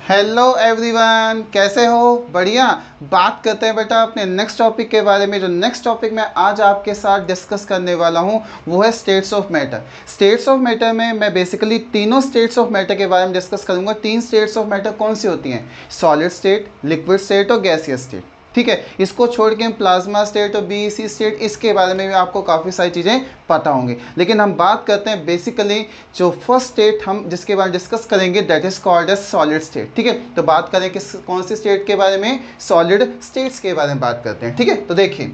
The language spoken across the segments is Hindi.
हेलो एवरीवन, कैसे हो? बढ़िया। बात करते हैं बेटा अपने नेक्स्ट टॉपिक के बारे में। जो नेक्स्ट टॉपिक मैं आज आपके साथ डिस्कस करने वाला हूँ वो है states of matter. States of matter में मैं बेसिकली तीनों स्टेट्स ऑफ मैटर के बारे में डिस्कस करूँगा। तीन स्टेट्स ऑफ मैटर कौन सी होती हैं? सॉलिड स्टेट, लिक्विड स्टेट और गैसियस स्टेट। ठीक है, इसको छोड़ के हम प्लाज्मा स्टेट और बीईसी स्टेट, इसके बारे में भी आपको काफ़ी सारी चीज़ें पता होंगी। लेकिन हम बात करते हैं बेसिकली जो फर्स्ट स्टेट हम जिसके बारे में डिस्कस करेंगे, that is called as solid state. ठीक है, तो बात करें किस कौन सी स्टेट के बारे में? सॉलिड स्टेट्स के बारे में बात करते हैं। ठीक है, तो देखिए,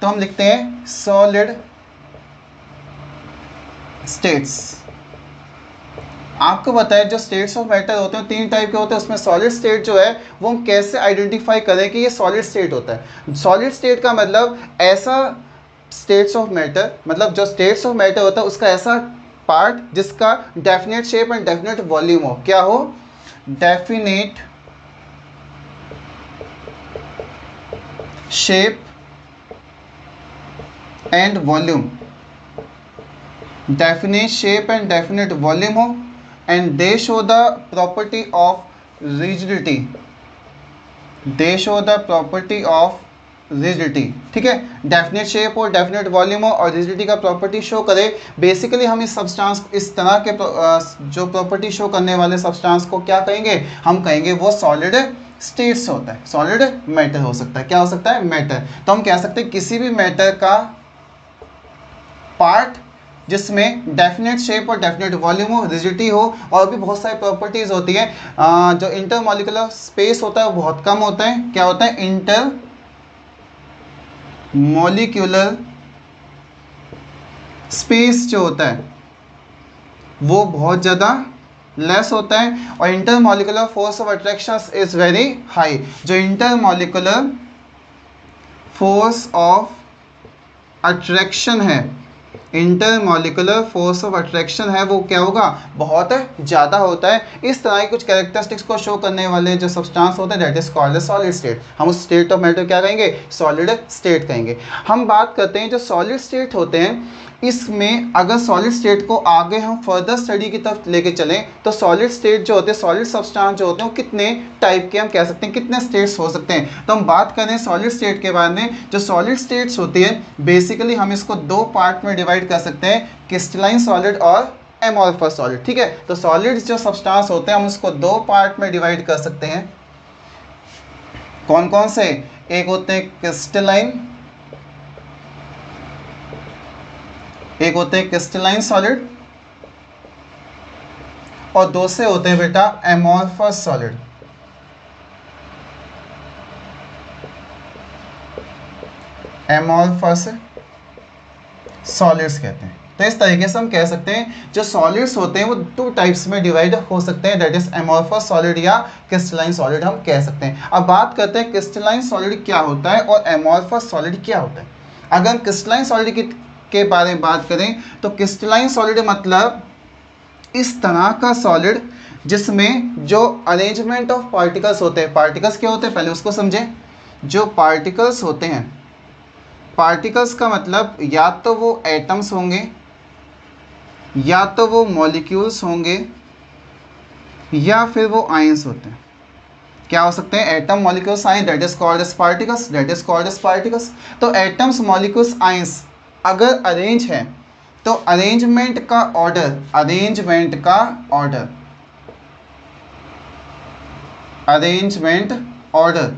तो हम लिखते हैं सॉलिड स्टेट्स। आपको बताया जो स्टेट्स ऑफ मैटर होते हैं तीन टाइप के होते हैं। उसमें सॉलिड स्टेट जो है वो हम कैसे आइडेंटिफाई करें कि ये सॉलिड स्टेट होता है? सॉलिड स्टेट का मतलब ऐसा स्टेट्स ऑफ मैटर, मतलब जो स्टेट्स ऑफ मैटर होता है उसका ऐसा पार्ट जिसका definite shape and definite volume हो। क्या हो? Definite shape and volume, definite shape and definite volume हो, and they show the property of rigidity, they show the property of rigidity. ठीक है, डेफिनेट शेप और डेफिनेट वॉल्यूम हो और रिजिडिटी का प्रॉपर्टी शो करे। बेसिकली हम इस सब्सटेंस, इस तरह के जो प्रॉपर्टी शो करने वाले सब्सटेंस को क्या कहेंगे? हम कहेंगे वो सॉलिड स्टेट्स होता है, सॉलिड मैटर हो सकता है। क्या हो सकता है? मैटर। तो हम कह सकते हैं किसी भी मैटर का पार्ट जिसमें डेफिनेट शेप और डेफिनेट वॉल्यूम हो, रिजिडिटी हो, और भी बहुत सारी प्रॉपर्टीज होती हैं। जो इंटरमॉलिक्यूलर स्पेस होता है वो बहुत कम होता है। क्या होता है? इंटर मॉलिक्यूलर स्पेस जो होता है वो बहुत ज़्यादा लेस होता है, और intermolecular force of attraction is very high. जो intermolecular force of attraction है, intermolecular force of attraction है, वो क्या होगा? बहुत ज़्यादा होता है। इस तरह की कुछ कैरेक्टरिस्टिक्स को शो करने वाले जो सब्सटेंस होते हैं that is called solid state. हम उस स्टेट ऑफ मैटर क्या कहेंगे? सॉलिड स्टेट कहेंगे। हम बात करते हैं जो सॉलिड स्टेट होते हैं, इसमें अगर सॉलिड स्टेट को आगे हम फर्दर स्टडी की तरफ लेके चलें तो सॉलिड स्टेट जो होते हैं, सॉलिड सब्सटेंस जो होते हैं वो कितने टाइप के हम कह सकते हैं, कितने स्टेट्स हो सकते हैं? तो हम बात करें सॉलिड स्टेट के बारे में। जो सॉलिड स्टेट्स होती है बेसिकली हम इसको दो पार्ट में डिवाइड कर सकते हैं, क्रिस्टलाइन सॉलिड और एमॉर्फस सॉलिड। ठीक है, तो सॉलिड जो सब्सटेंस होते हैं हम उसको दो पार्ट में डिवाइड कर सकते हैं। कौन कौन से? एक होते हैं क्रिस्टलाइन, एक होते हैं क्रिस्टलाइन सॉलिड, और दूसरे होते हैं बेटा एमॉर्फस सॉलिड। एमॉर्फस सॉलिड्स कहते हैं। तो इस तरीके से हम कह सकते हैं जो सॉलिड्स होते हैं वो दो टाइप्स में डिवाइड हो सकते हैं, दैट इज एमॉर्फस सॉलिड या क्रिस्टलाइन सॉलिड हम कह सकते हैं। अब बात करते हैं क्रिस्टलाइन सॉलिड क्या होता है और एमॉर्फस सॉलिड क्या होता है। अगर हम क्रिस्टलाइन सॉलिड के बारे में बात करें तो क्रिस्टलाइन सॉलिड मतलब इस तरह का सॉलिड जिसमें जो अरेंजमेंट ऑफ पार्टिकल्स होते हैं। पार्टिकल्स क्या होते हैं पहले उसको समझें। जो पार्टिकल्स होते हैं, पार्टिकल्स का मतलब या तो वो एटम्स होंगे, या तो वो मॉलिक्यूल्स होंगे, या फिर वो आयंस होते हैं। क्या हो सकते हैं? Atom, molecules, ions, that is called as particles, that is called as particles. तो एटम्स, मॉलिक्यूल्स, आयंस अगर अरेंज है तो अरेंजमेंट का ऑर्डर, अरेंजमेंट का ऑर्डर, अरेंजमेंट ऑर्डर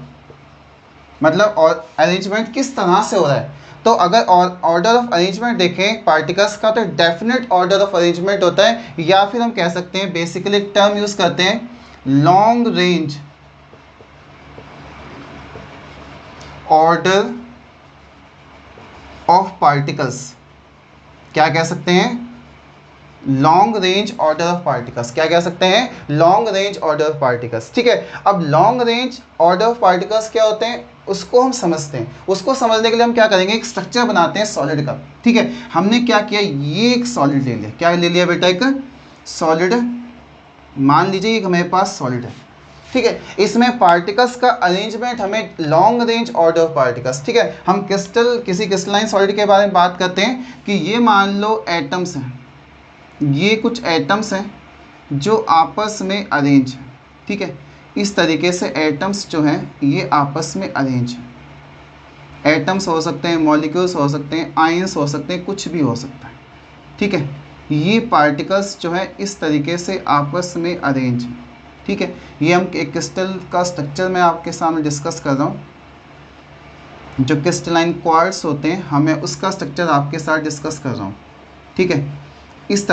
मतलब और अरेंजमेंट किस तरह से हो रहा है? तो अगर ऑर्डर ऑफ अरेंजमेंट देखें पार्टिकल्स का तो डेफिनेट ऑर्डर ऑफ अरेंजमेंट होता है, या फिर हम कह सकते हैं बेसिकली एक टर्म यूज करते हैं long range order of particles. क्या कह सकते हैं? Long range order of particles. क्या कह सकते हैं? Long range order of particles. ठीक है, अब long range order of particles क्या होते हैं उसको हम समझते हैं। उसको समझने के लिए हम क्या करेंगे? एक स्ट्रक्चर बनाते हैं सॉलिड का। ठीक है, हमने क्या किया, ये एक सॉलिड ले लिया। क्या ले लिया बेटा? एक सॉलिड। मान लीजिए एक हमारे पास सॉलिड है। ठीक है, इसमें पार्टिकल्स का अरेंजमेंट हमें long range order of particles. ठीक है, हम किसी क्रिस्टलाइन सॉलिड के बारे में बात करते हैं कि ये मान लो एटम्स हैं, ये कुछ एटम्स हैं जो आपस में अरेंज है। ठीक है, इस तरीके से एटम्स जो हैं ये आपस में अरेंज हैं। एटम्स हो सकते हैं, मॉलिक्यूल्स हो सकते हैं, आयंस हो सकते हैं, कुछ भी हो सकता है, ठीक है। ये पार्टिकल्स जो है इस तरीके से आपस में अरेंज हैं, ठीक है। ये हम एक क्रिस्टल का स्ट्रक्चर मैं आपके सामने डिस्कस कर रहा हूँ। जो क्रिस्टलाइन क्वार्ट्स होते हैं हमें उसका स्ट्रक्चर आपके साथ डिस्कस कर रहा हूँ, ठीक है। इस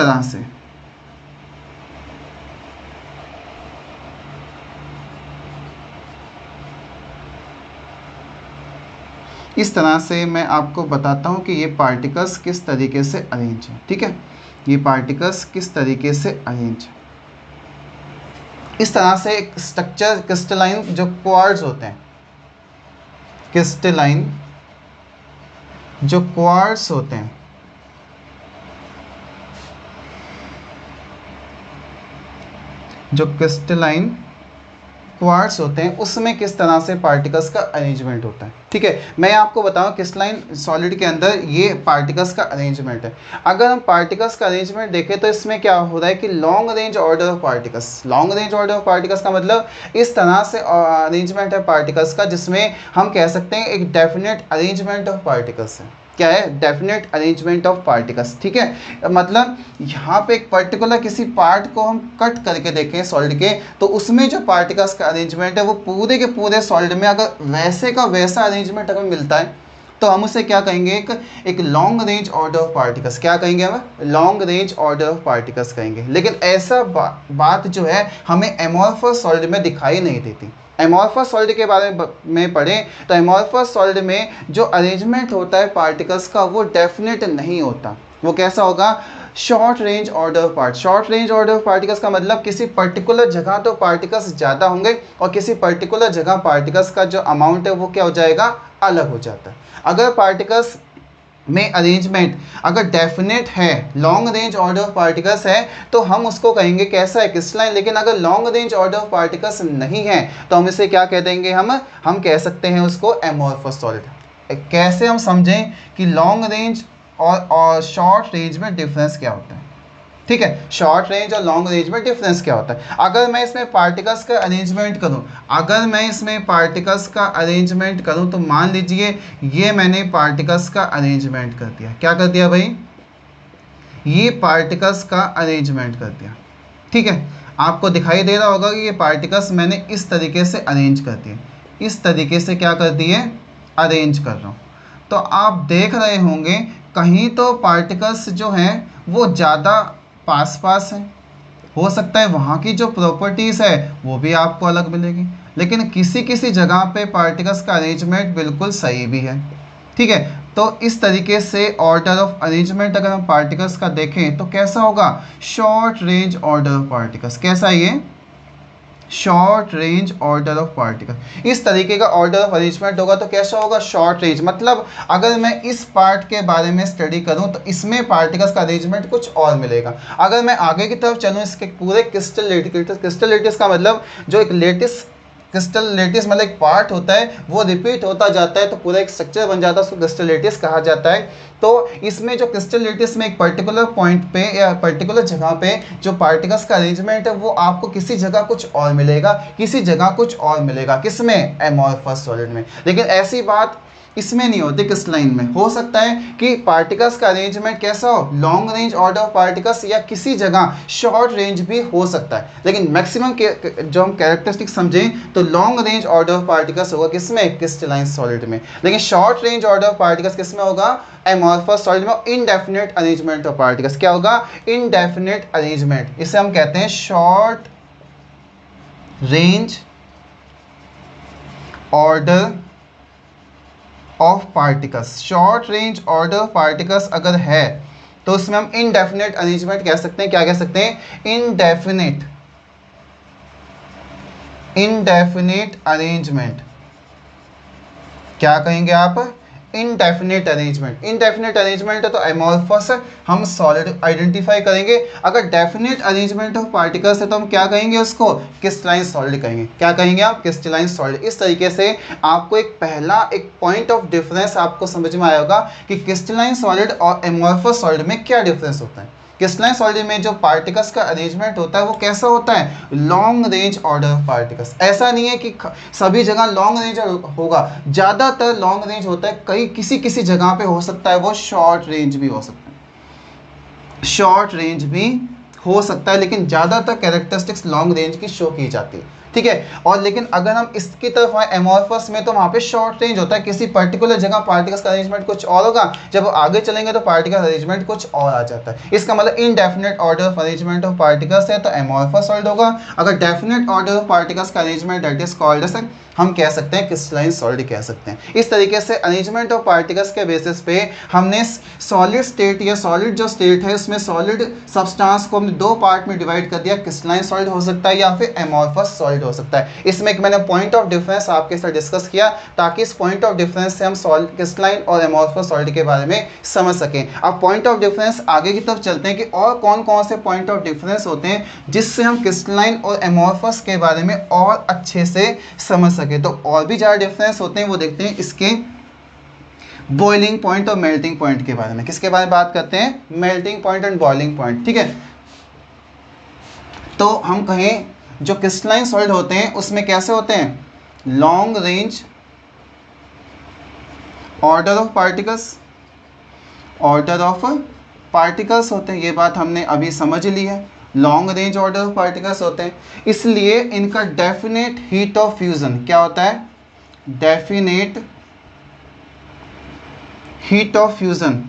तरह से मैं आपको बताता हूँ कि ये पार्टिकल्स किस तरीके से अरेंज हैं, ठीक है। ये पार्टिकल्स किस तरीके से अरेंज हैं। इस तरह से एक स्ट्रक्चर क्रिस्टलाइन जो क्वार्ट्स होते हैं, क्रिस्टलाइन जो क्वार्ट्स होते हैं, जो क्रिस्टलाइन क्वार्ट्स होते हैं उसमें किस तरह से पार्टिकल्स का अरेंजमेंट होता है, ठीक है। मैं आपको बताऊं क्रिस्टलाइन सॉलिड के अंदर ये पार्टिकल्स का अरेंजमेंट है। अगर हम पार्टिकल्स का अरेंजमेंट देखें तो इसमें क्या हो रहा है कि long range order of particles, long range order of particles का मतलब इस तरह से अरेंजमेंट है पार्टिकल्स का जिसमें हम कह सकते हैं एक डेफिनेट अरेंजमेंट ऑफ पार्टिकल्स है। क्या है? डेफिनेट अरेंजमेंट ऑफ पार्टिकल्स, ठीक है। मतलब यहाँ पे एक पर्टिकुलर किसी पार्ट को हम कट करके देखें सॉलिड के, तो उसमें जो पार्टिकल्स का अरेंजमेंट है वो पूरे के पूरे सॉलिड में अगर वैसे का वैसा अरेंजमेंट अगर मिलता है तो हम उसे क्या कहेंगे, एक long range order of particles. क्या कहेंगे हम? Long range order of particles कहेंगे। लेकिन ऐसा बात जो है हमें एमॉर्फस सॉलिड में दिखाई नहीं देती। एमॉर्फस सॉलिड के बारे में पढ़ें तो एमॉर्फस सॉलिड में जो अरेंजमेंट होता है पार्टिकल्स का वो डेफिनेट नहीं होता। वो कैसा होगा? Short range order of part. Short range order of particles का मतलब किसी पर्टिकुलर जगह तो पार्टिकल्स ज़्यादा होंगे और किसी पर्टिकुलर जगह पार्टिकल्स का जो अमाउंट है वो क्या हो जाएगा? अलग हो जाता है। अगर पार्टिकल्स में अरेंजमेंट अगर डेफिनेट है, long range order of particles है, तो हम उसको कहेंगे कैसा है? क्रिस्टलाइन। लेकिन अगर long range order of particles नहीं है तो हम इसे क्या कह देंगे? हम कह सकते हैं उसको एमॉर्फस सॉलिड। कैसे हम समझें कि लॉन्ग रेंज और शॉर्ट रेंज में डिफरेंस क्या होता है, ठीक है। शॉर्ट रेंज और लॉन्ग रेंज में डिफरेंस क्या होता है? अगर मैं इसमें पार्टिकल्स का अरेंजमेंट करूं, तो मान लीजिए ये मैंने पार्टिकल्स का अरेंजमेंट कर दिया। क्या कर दिया भाई? ये पार्टिकल्स का अरेंजमेंट कर दिया, ठीक है। आपको दिखाई दे रहा होगा कि ये पार्टिकल्स मैंने इस तरीके से अरेंज कर दिए। इस तरीके से क्या कर दिए? अरेंज कर रहा हूँ। तो आप देख रहे होंगे कहीं तो पार्टिकल्स जो हैं वो ज़्यादा पास पास है, हो सकता है वहाँ की जो प्रॉपर्टीज़ है वो भी आपको अलग मिलेगी, लेकिन किसी किसी जगह पे पार्टिकल्स का अरेंजमेंट बिल्कुल सही भी है, ठीक है। तो इस तरीके से ऑर्डर ऑफ अरेंजमेंट अगर हम पार्टिकल्स का देखें तो कैसा होगा? Short range order of particles. कैसा है ये? Short range order of particle. इस तरीके का ऑर्डर ऑफ अरेंजमेंट होगा तो कैसा होगा? Short range. मतलब अगर मैं इस पार्ट के बारे में स्टडी करूं तो इसमें पार्टिकल्स का अरेंजमेंट कुछ और मिलेगा। अगर मैं आगे की तरफ चलूं इसके पूरे क्रिस्टल लेटिस का मतलब जो एक लेटिस, क्रिस्टल लेटिस मतलब एक पार्ट होता है वो रिपीट होता जाता है तो पूरा एक स्ट्रक्चर बन जाता है, उसको क्रिस्टल लेटिस कहा जाता है। तो इसमें जो क्रिस्टल लेटिस में एक पर्टिकुलर पॉइंट पे या पर्टिकुलर जगह पे जो पार्टिकल्स का अरेंजमेंट है वो आपको किसी जगह कुछ और मिलेगा, किसी जगह कुछ और मिलेगा। किसमें? एमॉर्फस सॉलिड में। लेकिन ऐसी बात इसमें नहीं होती। क्रिस्टलाइन में हो सकता है कि पार्टिकल्स का अरेंजमेंट कैसा हो? Long range order of particles, या किसी जगह शॉर्ट रेंज भी हो सकता है। लेकिन मैक्सिमम जो हम कैरेक्टरिस्टिक समझें तो long range order of particles होगा किसमें? क्रिस्टलाइन सॉलिड में। लेकिन short range order of particles किसमें होगा? एमॉर्फस सॉलिड में। इनडेफिनेट अरेंजमेंट ऑफ पार्टिकल्स क्या होगा? Indefinite arrangement. इसे हम कहते हैं short range order of particles. Short range order of particles अगर है तो उसमें हम इनडेफिनेट अरेंजमेंट कह सकते हैं। क्या कह सकते हैं? Indefinite arrangement. क्या कहेंगे आप? Indefinite arrangement. इनडेफिनेट अरेंजमेंट है तो एमॉर्फस हम सॉलिड आइडेंटिफाई करेंगे। अगर डेफिनेट अरेंजमेंट ऑफ पार्टिकल्स है तो हम क्या कहेंगे? उसको क्रिस्टलाइन सॉलिड कहेंगे। क्या कहेंगे आप? Crystalline solid. इस तरीके से आपको एक पॉइंट ऑफ डिफरेंस आपको समझ में आया होगा कि क्रिस्टलाइन सॉलिड और एमॉर्फस सॉलिड में क्या डिफरेंस होता है। क्रिस्टलाइन सॉलिड में जो पार्टिकल्स का अरेंजमेंट होता है वो कैसा होता है, long range order of particles. ऐसा नहीं है कि सभी जगह लॉन्ग रेंज होगा, ज़्यादातर लॉन्ग रेंज होता है, कई किसी किसी जगह पे हो सकता है वो शॉर्ट रेंज भी हो सकता है, शॉर्ट रेंज भी हो सकता है, लेकिन ज़्यादातर कैरेक्टरिस्टिक्स लॉन्ग रेंज की शो की जाती है, ठीक है। और लेकिन अगर हम इसकी तरफ आए एमॉर्फस में, तो वहाँ पे शॉर्ट रेंज होता है, किसी पर्टिकुलर जगह पार्टिकल्स का अरेंजमेंट कुछ और होगा, जब आगे चलेंगे तो पार्टिकल अरेंजमेंट कुछ और आ जाता है। इसका मतलब indefinite order of arrangement of particles है तो एमॉर्फस सॉलिड होगा। अगर डेफिनेट ऑर्डर ऑफ पार्टिकल्स का arrangement that is called as, हम कह सकते हैं क्रिस्टलाइन सॉलिड कह सकते हैं। इस तरीके से अरेंजमेंट ऑफ पार्टिकल्स के बेसिस पे हमने सॉलिड स्टेट या सॉलिड जो स्टेट है उसमें सॉलिड सब्सटेंस को हमने दो पार्ट में डिवाइड कर दिया, क्रिस्टलाइन सॉलिड हो सकता है या फिर एमॉर्फस सॉलिड हो सकता है। इसमें एक मैंने पॉइंट ऑफ डिफरेंस आपके साथ डिस्कस किया ताकि इस पॉइंट ऑफ डिफरेंस से हम क्रिस्टलाइन और एमॉर्फस सॉलिड के बारे में समझ सकें। अब पॉइंट ऑफ डिफरेंस आगे की तरफ चलते हैं कि और कौन कौन से पॉइंट ऑफ डिफरेंस होते हैं जिससे हम क्रिस्टलाइन और एमॉर्फस के बारे में और अच्छे से समझ सके। तो और भी ज़्यादा डिफरेंस होते हैं, वो देखते हैं इसके बॉइलिंग पॉइंट और मेल्टिंग पॉइंट के बारे में। किसके बारे में बात करते हैं, melting point and boiling point, ठीक है। तो हम कहें जो क्रिस्टलाइन सॉलिड होते हैं उसमें कैसे होते हैं, long range order of particles, order of particles होते हैं, ये बात हमने अभी समझ ली है, long range order of particles होते हैं। इसलिए इनका डेफिनेट हीट ऑफ फ्यूजन क्या होता है, डेफिनेट हीट ऑफ फ्यूजन,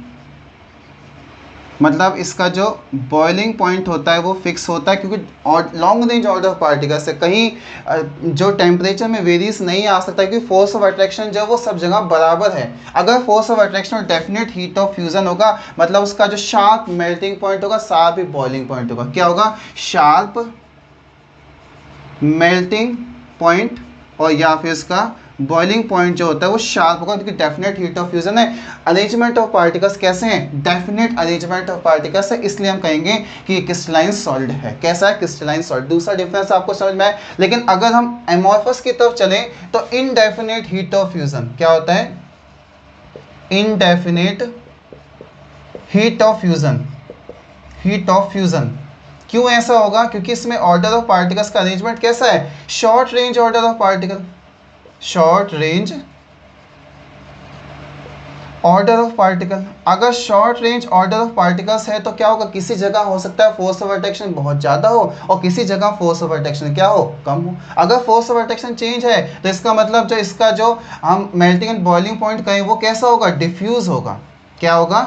मतलब इसका जो बॉइलिंग पॉइंट होता है वो फिक्स होता है, क्योंकि long range order of particles से कहीं जो टेम्परेचर में वेरीज नहीं आ सकता, क्योंकि फोर्स ऑफ अट्रैक्शन जो वो सब जगह बराबर है। अगर फोर्स ऑफ अट्रैक्शन और डेफिनेट हीट ऑफ फ्यूजन होगा, मतलब उसका जो शार्प मेल्टिंग पॉइंट होगा शार्प ही बॉइलिंग पॉइंट होगा। क्या होगा, शार्प मेल्टिंग पॉइंट और या फिर इसका बॉइलिंग पॉइंट जो होता है वो शार्प होगा, क्योंकि डेफिनेट हीट ऑफ फ्यूजन है। अरेंजमेंट ऑफ पार्टिकल्स कैसे हैं, डेफिनेट अरेंजमेंट ऑफ पार्टिकल्स है, इसलिए हम कहेंगे कि क्रिस्टलाइन सॉलिड है। कैसा है, क्रिस्टलाइन सॉलिड। दूसरा डिफरेंस आपको समझ में आए। लेकिन अगर हम एमॉर्फस की तरफ चलें तो इनडेफिनेट हीट ऑफ फ्यूजन क्या होता है, indefinite heat of fusion, heat of fusion. क्यों ऐसा होगा, क्योंकि इसमें ऑर्डर ऑफ पार्टिकल्स का अरेंजमेंट कैसा है, short range order of particle, short range order of particle. अगर short range order of particles है तो क्या होगा, किसी जगह हो सकता है फोर्स ऑफ अट्रैक्शन बहुत ज़्यादा हो और किसी जगह फोर्स ऑफ अट्रैक्शन क्या हो, कम हो। अगर फोर्स ऑफ अट्रैक्शन चेंज है तो इसका मतलब जो इसका जो हम मेल्टिंग एंड बॉइलिंग पॉइंट कहें वो कैसा होगा, डिफ्यूज होगा। क्या होगा,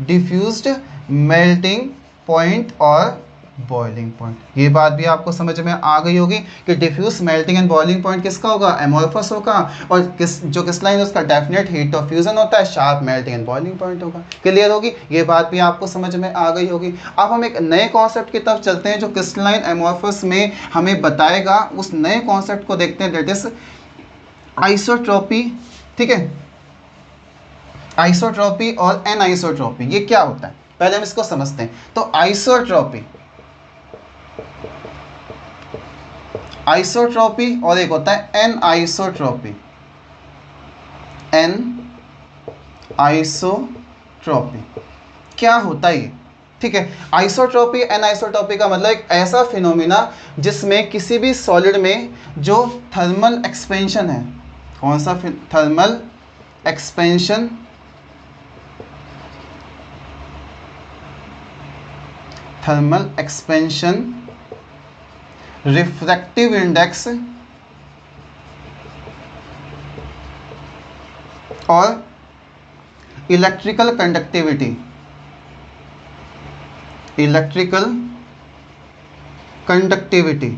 डिफ्यूज्ड मेल्टिंग पॉइंट और बॉइलिंग पॉइंट। ये बात भी आपको समझ में आ गई होगी कि diffuse melting and boiling point किसका होगा, एमॉर्फस होगा, और जो क्रिस्टलाइन है उसका डेफिनेट हीट ऑफ फ्यूजन होता है, sharp melting and boiling point होगा। क्लियर होगी, ये बात भी आपको समझ में आ गई होगी। अब हम एक नए कॉन्सेप्ट की तरफ चलते हैं जो क्रिस्टलाइन एमॉर्फस में हमें बताएगा। उस नए कॉन्सेप्ट को देखते हैं, दैट इज आइसोट्रॉपी, ठीक है। आइसोट्रॉपी और एनआइसोट्रॉपी, ये क्या होता है पहले हम इसको समझते हैं। तो आइसोट्रॉपी, आइसोट्रॉपी और एक होता है एन आइसोट्रॉपी, एन आइसोट्रॉपी। क्या होता है ये, ठीक है। आइसोट्रॉपी एन आइसोट्रॉपी का मतलब एक ऐसा फिनोमिना जिसमें किसी भी सॉलिड में जो थर्मल एक्सपेंशन है, कौन सा, thermal expansion, thermal expansion, refractive index और इलेक्ट्रिकल कंडक्टिविटी, इलेक्ट्रिकल कंडक्टिविटी।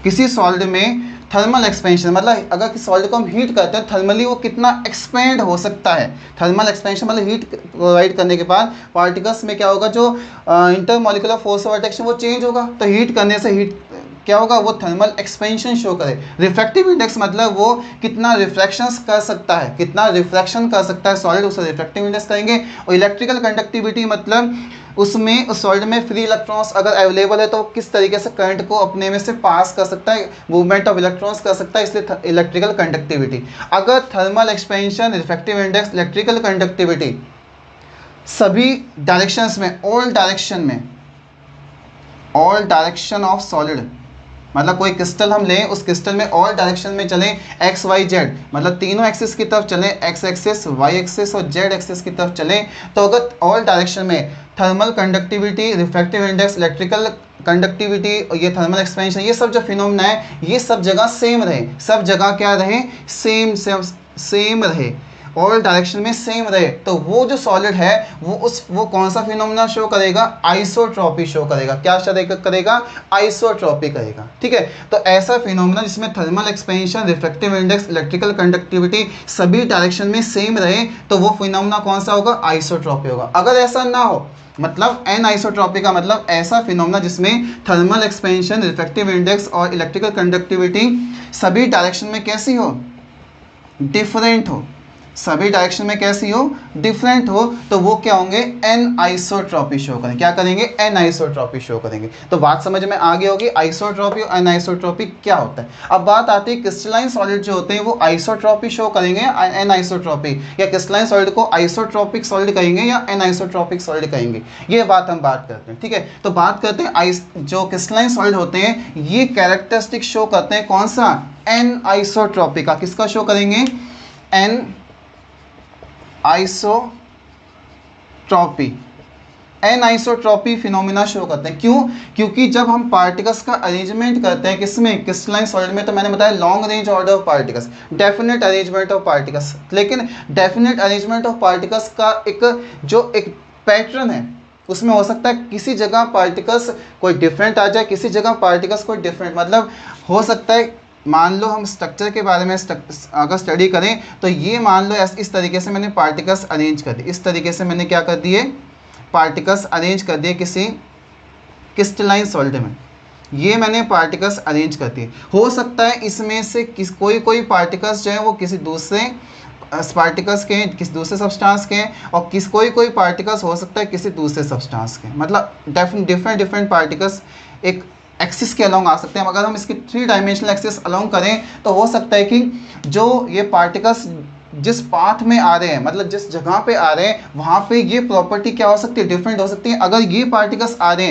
किसी सॉलिड में थर्मल एक्सपेंशन मतलब अगर किसी सॉलिड को हम हीट करते हैं थर्मली वो कितना एक्सपेंड हो सकता है। थर्मल एक्सपेंशन मतलब हीट प्रोवाइड करने के बाद पार्टिकल्स में क्या होगा, जो इंटरमॉलिक्यूलर फोर्स ऑफ अट्रैक्शन वो चेंज होगा, तो हीट करने से हीट क्या होगा, वो थर्मल एक्सपेंशन शो करे। रिफ्रैक्टिव इंडेक्स मतलब वो कितना रिफ्रैक्शंस कर सकता है, कितना रिफ्रैक्शन कर सकता है सॉलिड, उसे रिफ्रैक्टिव इंडेक्स कहेंगे। और इलेक्ट्रिकल कंडक्टिविटी मतलब उसमें उस सॉलिड में फ्री इलेक्ट्रॉन्स अगर अवेलेबल है तो किस तरीके से करंट को अपने में से पास कर सकता है, मूवमेंट ऑफ इलेक्ट्रॉन्स कर सकता है, इसलिए इलेक्ट्रिकल कंडक्टिविटी। अगर thermal expansion, refractive index, electrical conductivity सभी डायरेक्शंस में, ऑल डायरेक्शन में, ऑल डायरेक्शन ऑफ सॉलिड, मतलब कोई क्रिस्टल हम लें, उस क्रिस्टल में ऑल डायरेक्शन में चलें, एक्स वाई जेड, मतलब तीनों एक्सिस की तरफ चलें, एक्स एक्सिस, वाई एक्सिस और जेड एक्सिस की तरफ चलें, तो अगर ऑल डायरेक्शन में thermal conductivity, refractive index, electrical conductivity और ये थर्मल एक्सपेंशन, ये सब जो फिनोमेना है, ये सब जगह सेम रहे, सब जगह क्या रहे, सेम रहे, ऑल डायरेक्शन में सेम रहे, तो वो जो सॉलिड है वो कौन सा फिनोमेना शो करेगा, आइसोट्रॉपी शो करेगा। क्या करेगा, आइसोट्रॉपी करेगा। ठीक है, तो ऐसा फिनोमेना जिसमें thermal expansion, refractive index, electrical conductivity सभी डायरेक्शन में सेम रहे, तो वो फिनोमेना कौन सा होगा, आइसोट्रॉपी होगा। अगर ऐसा ना हो, मतलब एन आइसोट्रॉपी का मतलब ऐसा फिनोमेना जिसमें थर्मल एक्सपेंशन, रिफ्रैक्टिव इंडेक्स और इलेक्ट्रिकल कंडक्टिविटी सभी डायरेक्शन में कैसी हो, डिफरेंट हो, सभी डायरेक्शन में कैसी हो, डिफरेंट हो, तो वो क्या होंगे, एन आइसोट्रॉपी शो करेंगे। क्या करेंगे, एन आइसोट्रॉपी शो करेंगे। तो बात समझ में आ गई होगी आइसोट्रॉपी और एन आइसोट्रॉपी क्या होता है। अब बात आती है क्रिस्टलाइन सॉलिड जो होते हैं वो आइसोट्रॉपी शो करेंगे एन आइसोट्रॉपी, या क्रिस्टलाइन सॉलिड को आइसोट्रॉपिक सॉलिड कहेंगे या एन आइसोट्रॉपिक सॉलिड कहेंगे, ये बात हम बात करते हैं। ठीक है, तो बात करते हैं जो क्रिस्टलाइन सॉलिड होते हैं ये कैरेक्टरिस्टिक शो करते हैं कौन सा, एन आइसोट्रॉपी का। किसका शो करेंगे, anisotropy, anisotropy phenomena show करते हैं। क्यों, क्योंकि जब हम पार्टिकल्स का अरेंजमेंट करते हैं किसमें, क्रिस्टलाइन सॉलिड में, तो मैंने बताया long range order of particles, definite arrangement of particles, लेकिन डेफिनेट अरेंजमेंट ऑफ पार्टिकल्स का एक पैटर्न है, उसमें हो सकता है किसी जगह पार्टिकल्स कोई डिफरेंट आ जाए, किसी जगह पार्टिकल्स कोई डिफरेंट, मतलब हो सकता है, मान लो हम स्ट्रक्चर के बारे में अगर स्टडी करें तो ये मान लो इस तरीके से मैंने पार्टिकल्स अरेंज कर दिए, इस तरीके से मैंने क्या कर दिए, पार्टिकल्स अरेंज कर दिए किसी क्रिस्टलाइन सॉलिड में, ये मैंने पार्टिकल्स अरेंज कर दिए। हो सकता है इसमें से कोई पार्टिकल्स जो है वो किसी दूसरे पार्टिकल्स के, किसी दूसरे सब्सटेंस के, और कोई पार्टिकल्स हो सकता है किसी दूसरे सब्सटेंस के, मतलब डिफरेंट पार्टिकल्स एक एक्सिस के अलोंग आ सकते हैं। अगर हम इसकी 3 डायमेंशनल एक्सिस अलोंग करें तो हो सकता है कि जो ये पार्टिकल्स जिस पाथ में आ रहे हैं, मतलब जिस जगह पे आ रहे हैं, वहाँ पे ये प्रॉपर्टी क्या हो सकती है, डिफरेंट हो सकती है। अगर ये पार्टिकल्स आ रहे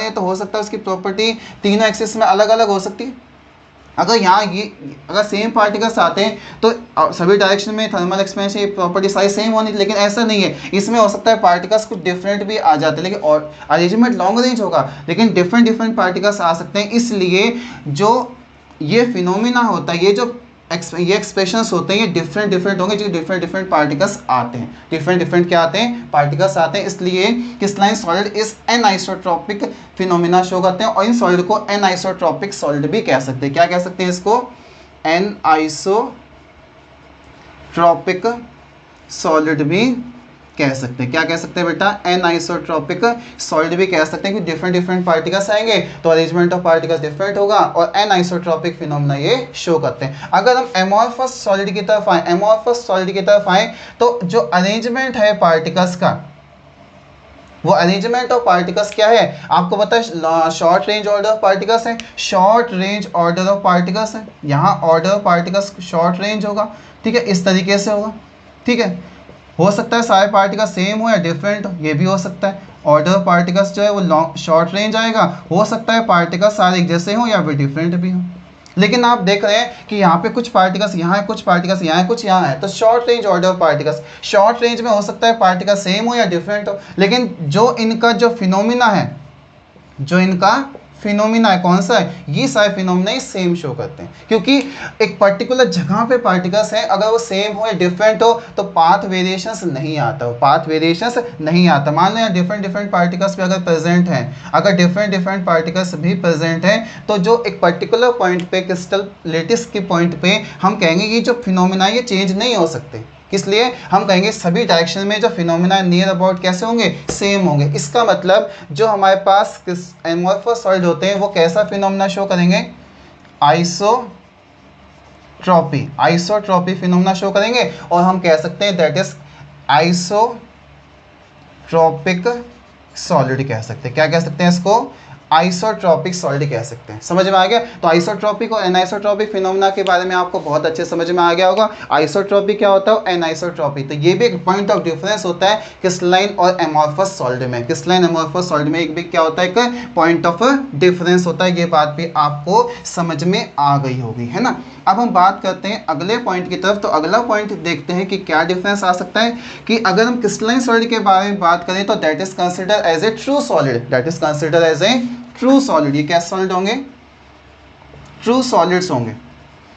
हैं, तो हो सकता है उसकी प्रॉपर्टी तीनों एक्सिस में अलग अलग हो सकती है। अगर सेम पार्टिकल्स आते हैं तो सभी डायरेक्शन में थर्मल एक्सपेंशन, ये प्रॉपर्टी सारी सेम होनी थी, लेकिन ऐसा नहीं है। इसमें हो सकता है पार्टिकल्स कुछ डिफरेंट भी आ जाते हैं, लेकिन और अरेंजमेंट लॉन्ग रेंज होगा, लेकिन डिफरेंट पार्टिकल्स आ सकते हैं। इसलिए जो ये फिनोमिना होता है, ये एक्सप्रेशंस होते हैं, ये डिफरेंट होंगे, जो डिफरेंट पार्टिकल्स आते हैं, डिफरेंट क्या आते हैं, पार्टिकल्स आते हैं। इसलिए क्रिस्टलाइन सॉलिड इस एन आइसोट्रॉपिक फिनोमिना शो करते हैं, और इन सॉलिड को एन आइसोट्रॉपिक सॉलिड भी कह सकते हैं। क्या कह सकते हैं इसको, एन आइसोट्रॉपिक सॉलिड भी कह सकते हैं। क्या कह सकते हैं बेटा, एन आइसोट्रॉपिक सॉलिड भी कह सकते हैं कि डिफरेंट पार्टिकल्स आएंगे तो अरेंजमेंट ऑफ पार्टिकल्स डिफरेंट होगा, और एन आइसोट्रॉपिक फिनोमेना ये शो करते हैं। अगर हम एमॉर्फस सॉलिड की तरफ आए, तो जो अरेंजमेंट है पार्टिकल्स का, वो अरेंजमेंट ऑफ पार्टिकल्स क्या है, आपको पता है short range order of particles है, short range order of particles है। यहाँ order of particles short range होगा, ठीक है, इस तरीके से होगा। ठीक है, हो सकता है सारे पार्टिकल्स सेम हो या डिफरेंट हो, ये भी हो सकता है। ऑर्डर ऑफ पार्टिकल्स जो है वो शॉर्ट रेंज आएगा, हो सकता है पार्टिकल्स सारे एक जैसे हो या फिर डिफरेंट भी हो। लेकिन आप देख रहे हैं कि यहाँ पे कुछ पार्टिकल्स यहाँ है, कुछ पार्टिकल्स यहाँ है, कुछ यहाँ है, तो short range order of particles, short range में हो सकता है पार्टिकल सेम हो या डिफरेंट हो, लेकिन जो इनका जो फिनोमिना है, कौन सा है, ये सारे फिनोमिना ही सेम शो करते हैं। क्योंकि एक पर्टिकुलर जगह पे पार्टिकल्स हैं, अगर वो सेम हो या डिफरेंट हो तो पाथ वेरिएशंस नहीं आता। मान लो यहाँ डिफरेंट पार्टिकल्स भी अगर प्रेजेंट हैं, अगर डिफरेंट पार्टिकल्स भी प्रेजेंट हैं, तो जो एक पर्टिकुलर पॉइंट पे, क्रिस्टल लेटिस के पॉइंट पे, हम कहेंगे ये जो फिनोमिना ये चेंज नहीं हो सकते। इसलिए हम कहेंगे सभी डायरेक्शन में जो फिनोमिना नियर अबाउट कैसे होंगे, सेम होंगे। इसका मतलब जो हमारे पास एमॉर्फस सॉलिड होते हैं वो कैसा फिनोमिना शो करेंगे, आइसोट्रॉपी फिनोमिना शो करेंगे, और हम कह सकते हैं दैट इज आइसोट्रॉपिक सॉलिड कह सकते हैं। क्या कह सकते हैं इसको, आइसोट्रॉपिक सॉलिड कह सकते हैं। समझ में आ गया? तो आइसोट्रॉपिक और एनाइसोट्रॉपिक फिनोमेना के बारे में आपको बहुत अच्छे समझ में आ गया होगा। आइसोट्रॉपिक क्या होता है, एनाइसोट्रॉपिक, तो ये भी एक पॉइंट ऑफ डिफरेंस होता है क्रिस्टलाइन और एमॉर्फस सॉलिड में। क्रिस्टलाइन एमॉर्फस सॉलिड में एक भी क्या होता है, एक पॉइंट ऑफ डिफरेंस होता है। ये बात भी आपको समझ में आ गई होगी, है ना। अब हम बात करते हैं अगले पॉइंट की तरफ। तो अगला पॉइंट देखते हैं कि क्या डिफरेंस आ सकता है कि अगर हम क्रिस्टलाइन सॉलिड के बारे में बात करें तो that is consider as a true solid, that is consider as a true solid. ये क्या सॉलिड होंगे, ट्रू सॉलिड्स होंगे,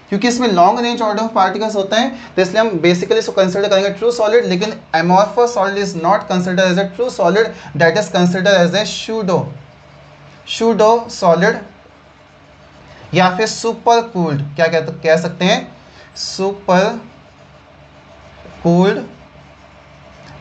क्योंकि इसमें long range order of particles होता है, तो इसलिए हम बेसिकली इसको कंसिडर करेंगे ट्रू सॉलिड। लेकिन amorphous solid is not consider as a true solid, that is consider as a pseudo solid या फिर सुपर कूल्ड, क्या कह सकते हैं, सुपर कूल्ड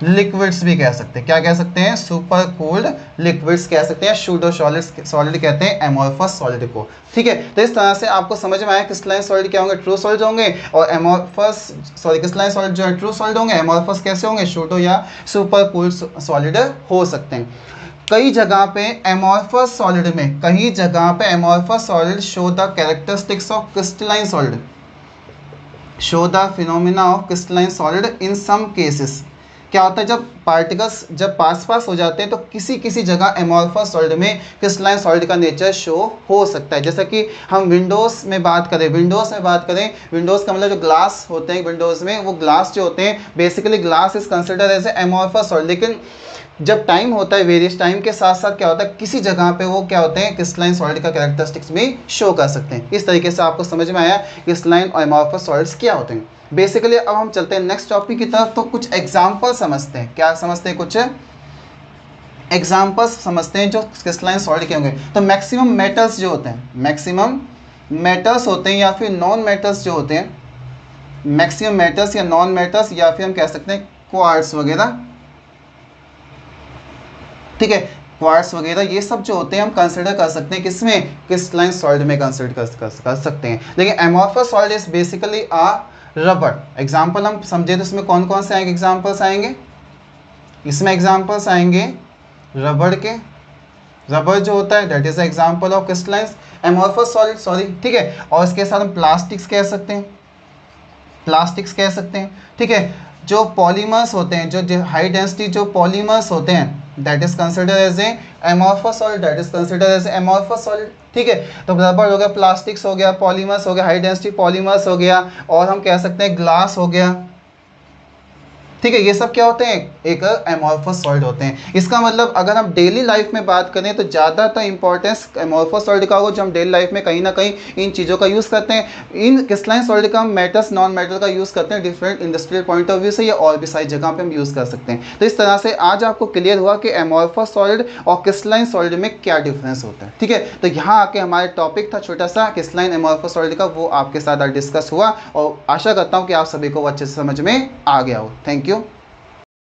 लिक्विड्स भी कह सकते हैं। क्या कह सकते हैं, सुपर कूल्ड लिक्विड्स कह सकते हैं, सूडो सॉलिड कहते हैं एमॉर्फस सॉलिड को। ठीक है, तो इस तरह से आपको समझ में आया क्रिस्टलाइन सॉलिड क्या होंगे, ट्रू सॉलिड होंगे, और एमॉर्फस क्रिस्टलाइन सॉलिड जो है ट्रू सॉलिड होंगे, एमॉर्फस कैसे होंगे, सूडो या सुपर कूल्ड सॉलिड हो सकते हैं। कई जगह पे एमॉर्फस सॉलिड में, कई जगह पे amorphous solid show the characteristics of crystalline solid, show the phenomena of crystalline solid in some cases. क्या होता है, जब पार्टिकल्स जब पास हो जाते हैं तो किसी जगह एमॉर्फस सॉलिड में क्रिस्टलाइन सॉलिड का नेचर शो हो सकता है। जैसा कि हम विंडोज़ में बात करें, विंडोज़ का मतलब जो ग्लास होते हैं विंडोज़ में, वो ग्लास जो होते हैं basically glass is consider as amorphous solid. लेकिन जब टाइम होता है, वेरियस टाइम के साथ साथ क्या होता है, किसी जगह पे वो क्या होते हैं, क्रिस्टलाइन सॉलिड का कैरेक्टरिस्टिक्स भी शो कर सकते हैं। इस तरीके से आपको समझ में आया क्रिस्टलाइन और एमॉर्फस सॉलिड्स क्या होते हैं। बेसिकली अब हम चलते हैं नेक्स्ट टॉपिक की तरफ। तो कुछ एग्जाम्पल समझते हैं, क्या समझते हैं, कुछ एग्जाम्पल्स समझते हैं जो क्रिस्टलाइन सॉलिड के होंगे। तो मैक्सिमम मेटल्स जो होते हैं, मैक्सिमम मेटल्स होते हैं या फिर नॉन मेटल्स जो होते हैं, मैक्सिमम मेटल्स या नॉन मेटल्स या फिर हम कह सकते हैं क्वार्ट्स वगैरह, ठीक है, क्वार्ट्स वगैरह ये सब जो होते हैं हम कंसिडर कर सकते हैं किसमें, क्रिस्टलाइन सॉलिड में कंसिडर कर सकते हैं। लेकिन amorphous solid is basically a rubber. Example हम समझे तो इसमें कौन कौन से आएंगे, एग्जाम्पल्स आएंगे, इसमें एग्जाम्पल्स आएंगे रबर के, रबर जो होता है that is example of crystalline amorphous solid, sorry, ठीक है। और इसके साथ हम प्लास्टिक्स कह सकते हैं, प्लास्टिक्स कह सकते हैं, ठीक है। जो पॉलीमर्स होते हैं, जो हाई डेंसिटी जो पॉलीमर्स होते हैं that is consider as a amorphous solid, that is consider as amorphous solid, ठीक है। तो रबर हो गया, प्लास्टिक्स हो गया, पॉलीमर्स हो गया, हाई डेंसिटी पॉलीमर्स हो गया, और हम कह सकते हैं ग्लास हो गया, ठीक है। ये सब क्या होते हैं, एक एमॉर्फस सॉलिड होते हैं। इसका मतलब अगर हम डेली लाइफ में बात करें तो ज़्यादातर इंपॉर्टेंस एमॉर्फस सॉलिड का होगा, जो हम डेली लाइफ में कहीं ना कहीं इन चीज़ों का यूज़ करते हैं। इन क्रिस्टलाइन सॉलिड का हम मेटल्स नॉन मेटल का यूज़ करते हैं different industrial point of view से, या और भी सारी जगह पे हम यूज़ कर सकते हैं। तो इस तरह से आज आपको क्लियर हुआ कि एमॉर्फस सॉलिड और क्रिस्टलाइन सॉलिड में क्या डिफरेंस होता है, ठीक है। तो यहाँ आके हमारे टॉपिक था छोटा सा क्रिस्टलाइन एमॉर्फस सॉलिड का, वो आपके साथ आज डिस्कस हुआ, और आशा करता हूँ कि आप सभी को वो अच्छे से समझ में आ गया हो। Thank you.